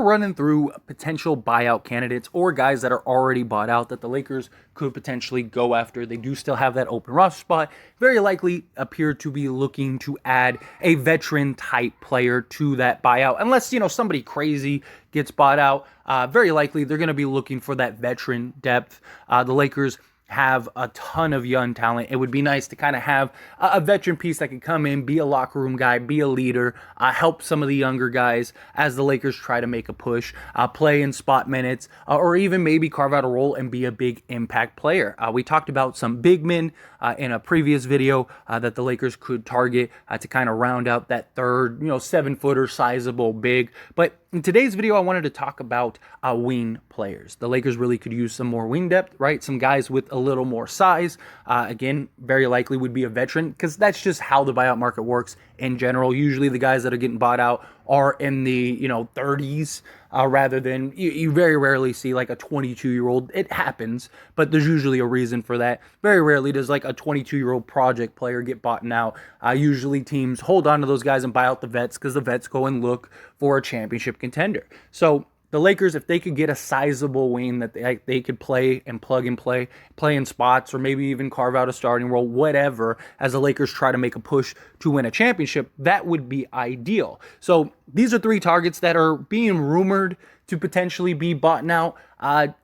running through potential buyout candidates or guys that are already bought out that the Lakers could potentially go after. They do still have that open roster spot. Very likely appear to be looking to add a veteran type player to that buyout. Unless, somebody crazy gets bought out, very likely they're going to be looking for that veteran depth. The Lakers have a ton of young talent. It would be nice to kind of have a veteran piece that could come in, be a locker room guy, be a leader, help some of the younger guys as the Lakers try to make a push, play in spot minutes, or even maybe carve out a role and be a big impact player. We talked about some big men in a previous video that the Lakers could target to kind of round out that third, 7-footer sizable big. But in today's video, I wanted to talk about wing players. The Lakers really could use some more wing depth, right? Some guys with a little more size. Again, very likely would be a veteran because that's just how the buyout market works in general. Usually the guys that are getting bought out are in the 30s rather than you very rarely see like a 22-year-old. It happens, but there's usually a reason for that. Very rarely does like a 22-year-old project player get bought out. Usually teams hold on to those guys and buy out the vets because the vets go and look for a championship contender. So the Lakers, if they could get a sizable wing that they could play and plug and play in spots, or maybe even carve out a starting role, whatever, as the Lakers try to make a push to win a championship, that would be ideal. So these are three targets that are being rumored to potentially be bought out.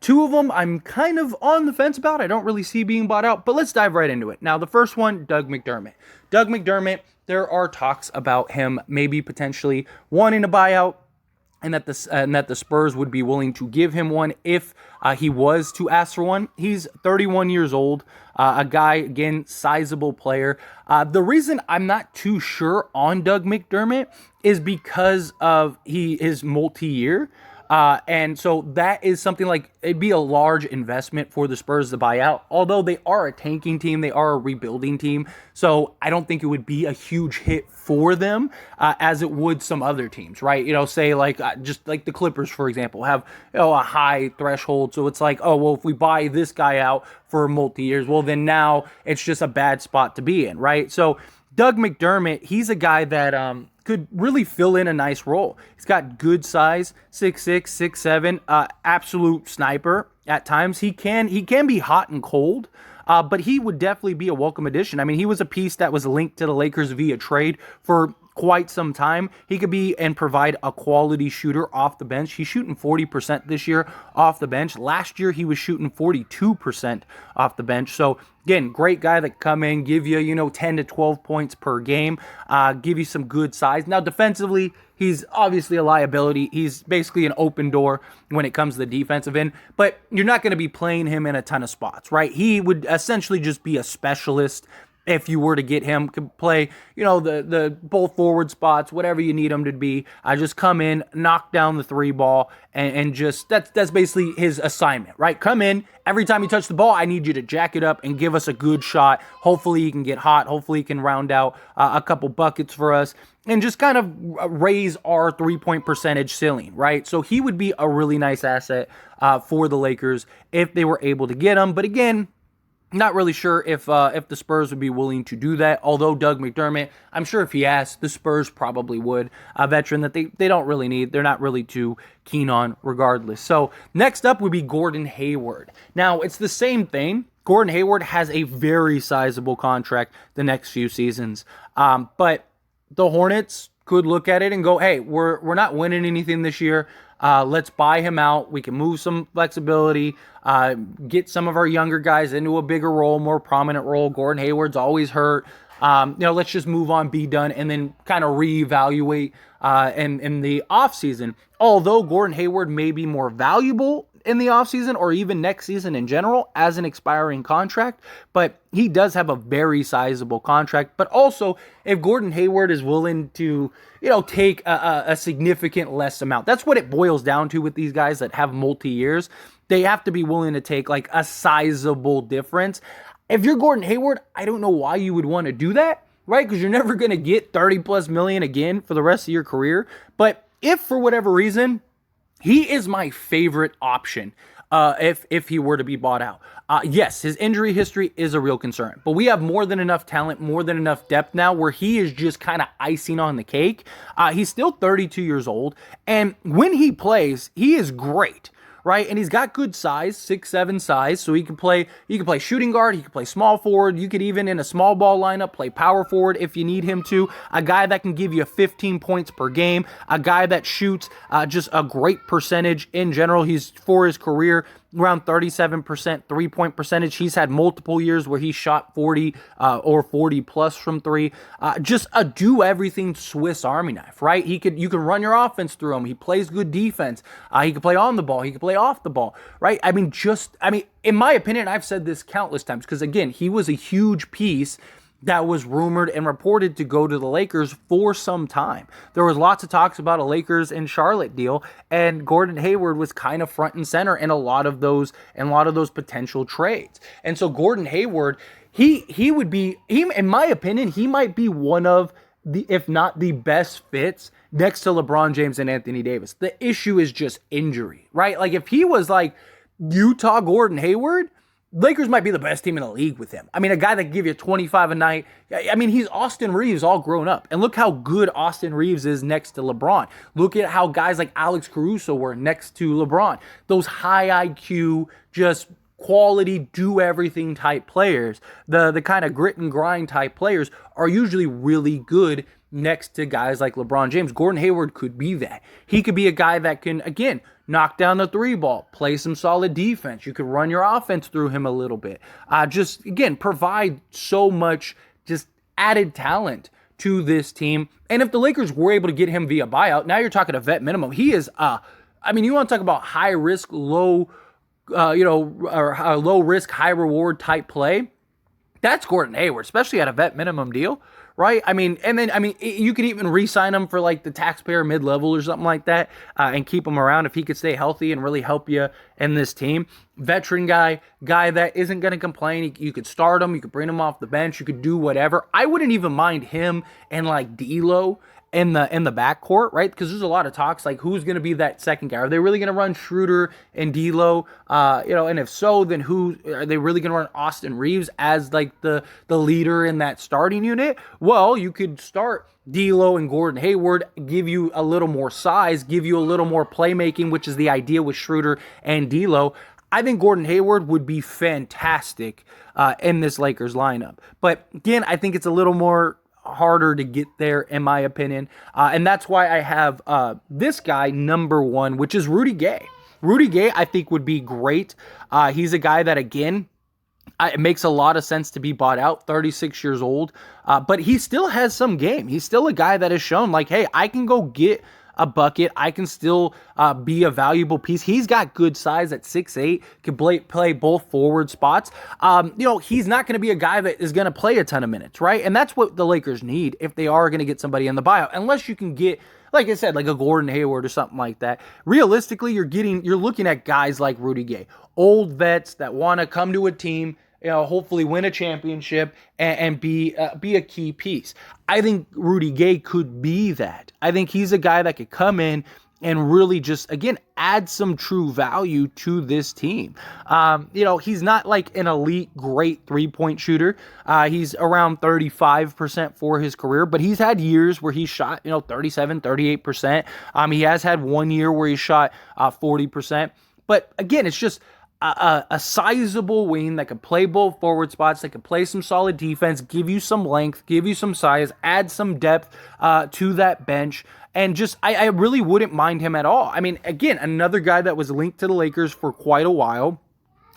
Two of them I'm kind of on the fence about. I don't really see being bought out, but let's dive right into it. Now, the first one, Doug McDermott. Doug McDermott, there are talks about him maybe potentially wanting a buyout, and that the Spurs would be willing to give him one if he was to ask for one. He's 31 years old, a guy, again, sizable player. The reason I'm not too sure on Doug McDermott is because of he is multi-year. And so that is something like it'd be a large investment for the Spurs to buy out. Although they are a tanking team, they are a rebuilding team. So I don't think it would be a huge hit for them as it would some other teams, right? Say like just like the Clippers, for example, have a high threshold. So it's like, oh, well, if we buy this guy out for multi-years, well, then now it's just a bad spot to be in, right? So Doug McDermott, he's a guy that could really fill in a nice role. He's got good size, 6'6", 6'7", absolute sniper at times. He can be hot and cold, but he would definitely be a welcome addition. I mean, he was a piece that was linked to the Lakers via trade for quite some time. He could be and provide a quality shooter off the bench. He's shooting 40% this year off the bench. Last year, he was shooting 42% off the bench. So again, great guy that come in, give you, 10 to 12 points per game, give you some good size. Now, defensively, he's obviously a liability. He's basically an open door when it comes to the defensive end, but you're not going to be playing him in a ton of spots, right? He would essentially just be a specialist. If you were to get him, could play, the both forward spots, whatever you need him to be. Just come in, knock down the three ball, and just that's basically his assignment, right? Come in, every time you touch the ball, I need you to jack it up and give us a good shot. Hopefully he can get hot. Hopefully he can round out a couple buckets for us and just kind of raise our three-point percentage ceiling, right? So he would be a really nice asset for the Lakers if they were able to get him. But again, not really sure if the Spurs would be willing to do that. Although Doug McDermott, I'm sure if he asked, the Spurs probably would. A veteran that they don't really need. They're not really too keen on regardless. So next up would be Gordon Hayward. Now, it's the same thing. Gordon Hayward has a very sizable contract the next few seasons. But the Hornets could look at it and go, hey, we're not winning anything this year. Let's buy him out. We can move some flexibility, get some of our younger guys into a bigger role, more prominent role. Gordon Hayward's always hurt. Let's just move on, be done, and then kind of reevaluate in the offseason. Although Gordon Hayward may be more valuable in the offseason or even next season in general as an expiring contract, but he does have a very sizable contract. But also, if Gordon Hayward is willing to, take a significant less amount, that's what it boils down to with these guys that have multi-years. They have to be willing to take like a sizable difference. If you're Gordon Hayward, I don't know why you would want to do that, right? Because you're never going to get 30 plus million again for the rest of your career. But if for whatever reason, he is my favorite option if he were to be bought out. Yes, his injury history is a real concern, but we have more than enough talent, more than enough depth now where he is just kind of icing on the cake. He's still 32 years old, and when he plays, he is great. Right, and he's got good size, 6'7" size, so he can play shooting guard, he can play small forward, you could even in a small ball lineup play power forward if you need him to. A guy that can give you 15 points per game, a guy that shoots just a great percentage in general. He's, for his career, around 37% three-point percentage. He's had multiple years where he shot 40 or 40 plus from three. Just a do-everything Swiss Army knife, right? You can run your offense through him. He plays good defense. He can play on the ball. He can play off the ball, right? In my opinion, I've said this countless times because, again, he was a huge piece that was rumored and reported to go to the Lakers for some time. There was lots of talks about a Lakers and Charlotte deal, and Gordon Hayward was kind of front and center in a lot of those potential trades. And so Gordon Hayward, he would be, in my opinion, he might be one of the, if not the best fits next to LeBron James and Anthony Davis. The issue is just injury, right? Like if he was like Utah Gordon Hayward, Lakers might be the best team in the league with him. I mean, a guy that can give you 25 a night. I mean, he's Austin Reeves all grown up. And look how good Austin Reeves is next to LeBron. Look at how guys like Alex Caruso were next to LeBron. Those high IQ, just quality, do-everything type players, the kind of grit and grind type players are usually really good next to guys like LeBron James. Gordon Hayward could be that. He could be a guy that can, again, knock down the three ball, play some solid defense. You could run your offense through him a little bit. Just, again, provide so much just added talent to this team. And if the Lakers were able to get him via buyout, now you're talking a vet minimum. He is, you want to talk about high risk, low risk, high reward type play. That's Gordon Hayward, especially at a vet minimum deal, right? You could even re-sign him for like the taxpayer mid-level or something like that and keep him around if he could stay healthy and really help you in this team. Veteran guy that isn't going to complain. You could start him. You could bring him off the bench. You could do whatever. I wouldn't even mind him and like D'Lo in the backcourt, right? Because there's a lot of talks like who's going to be that second guy. Are they really going to run Schroeder and D'Lo? And if so, then who are they really going to run? Austin Reeves as like the leader in that starting unit? Well, you could start D'Lo and Gordon Hayward, give you a little more size, give you a little more playmaking, which is the idea with Schroeder and D'Lo. I think Gordon Hayward would be fantastic in this Lakers lineup. But again, I think it's a little more harder to get there, in my opinion. And that's why I have this guy number one, which is Rudy Gay. Rudy Gay, I think, would be great. He's a guy that, again, it makes a lot of sense to be bought out, 36 years old. But he still has some game. He's still a guy that has shown, like, hey, I can go get a bucket. I can still be a valuable piece. He's got good size at 6'8", can play both forward spots. He's not going to be a guy that is going to play a ton of minutes, right? And that's what the Lakers need if they are going to get somebody in the buyout. Unless you can get, like I said, like a Gordon Hayward or something like that. Realistically, you're looking at guys like Rudy Gay, old vets that want to come to a team, hopefully win a championship and be a key piece. I think Rudy Gay could be that. I think he's a guy that could come in and really just, again, add some true value to this team. He's not like an elite, great three-point shooter. He's around 35% for his career, but he's had years where he shot, 37, 38%. He has had one year where he shot 40%. But again, it's just a sizable wing that can play both forward spots, that can play some solid defense, give you some length, give you some size, add some depth to that bench. And just, I really wouldn't mind him at all. I mean, again, another guy that was linked to the Lakers for quite a while,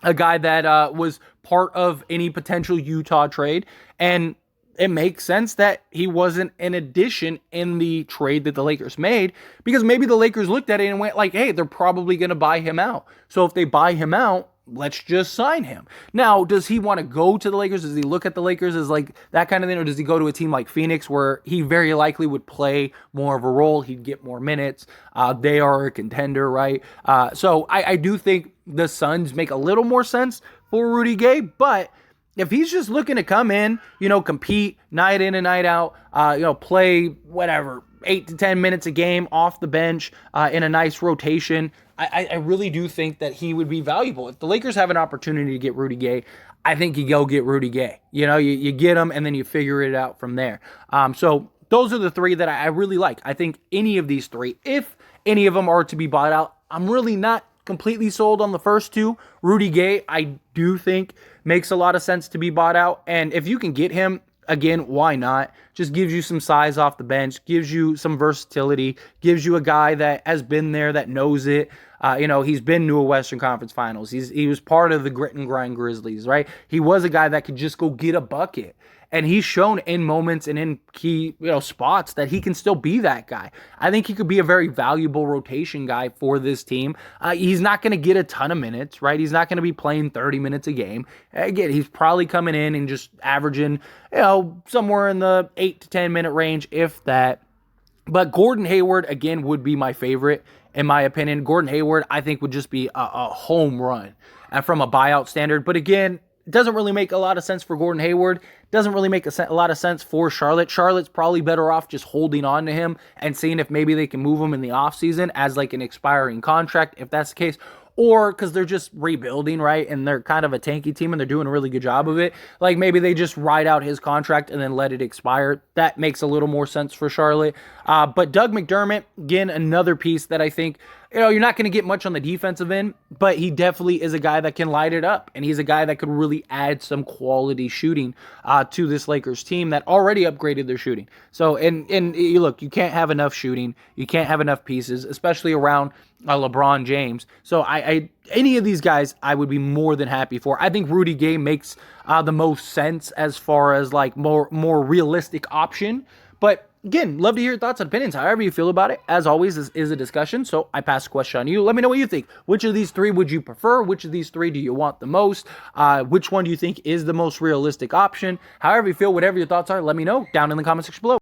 a guy that was part of any potential Utah trade. And it makes sense that he wasn't an addition in the trade that the Lakers made, because maybe the Lakers looked at it and went like, hey, they're probably going to buy him out. So if they buy him out, let's just sign him. Now, does he want to go to the Lakers? Does he look at the Lakers as like that kind of thing? Or does he go to a team like Phoenix where he very likely would play more of a role? He'd get more minutes. They are a contender, right? So I do think the Suns make a little more sense for Rudy Gay, but if he's just looking to come in, compete night in and night out, play whatever, 8 to 10 minutes a game off the bench in a nice rotation. I really do think that he would be valuable. If the Lakers have an opportunity to get Rudy Gay, I think you go get Rudy Gay. You get him and then you figure it out from there. So those are the three that I really like. I think any of these three, if any of them are to be bought out, I'm really not completely sold on the first two. Rudy Gay, I do think makes a lot of sense to be bought out. And if you can get him, again, why not? Just gives you some size off the bench, gives you some versatility, gives you a guy that has been there, that knows it. He's been to a Western Conference Finals. He was part of the grit and grind Grizzlies, right? He was a guy that could just go get a bucket. And he's shown in moments and in key, spots that he can still be that guy. I think he could be a very valuable rotation guy for this team. He's not going to get a ton of minutes, right? He's not going to be playing 30 minutes a game. Again, he's probably coming in and just averaging, somewhere in the 8 to 10 minute range, if that. But Gordon Hayward, again, would be my favorite, in my opinion. Gordon Hayward, I think, would just be a home run from a buyout standard. But again, it doesn't really make a lot of sense for Gordon Hayward. Doesn't really make a lot of sense for Charlotte. Charlotte's probably better off just holding on to him and seeing if maybe they can move him in the offseason as like an expiring contract, if that's the case. Or because they're just rebuilding, right? And they're kind of a tanky team and they're doing a really good job of it. Like maybe they just ride out his contract and then let it expire. That makes a little more sense for Charlotte. But Doug McDermott, again, another piece that I think, you're not going to get much on the defensive end, but he definitely is a guy that can light it up. And he's a guy that could really add some quality shooting to this Lakers team that already upgraded their shooting. So, and you look, you can't have enough shooting. You can't have enough pieces, especially around LeBron James. So any of these guys, I would be more than happy for. I think Rudy Gay makes the most sense as far as like more realistic option. But again, love to hear your thoughts and opinions. However you feel about it, as always, this is a discussion. So I pass the question on you. Let me know what you think. Which of these three would you prefer? Which of these three do you want the most? Which one do you think is the most realistic option? However you feel, whatever your thoughts are, let me know down in the comment section below.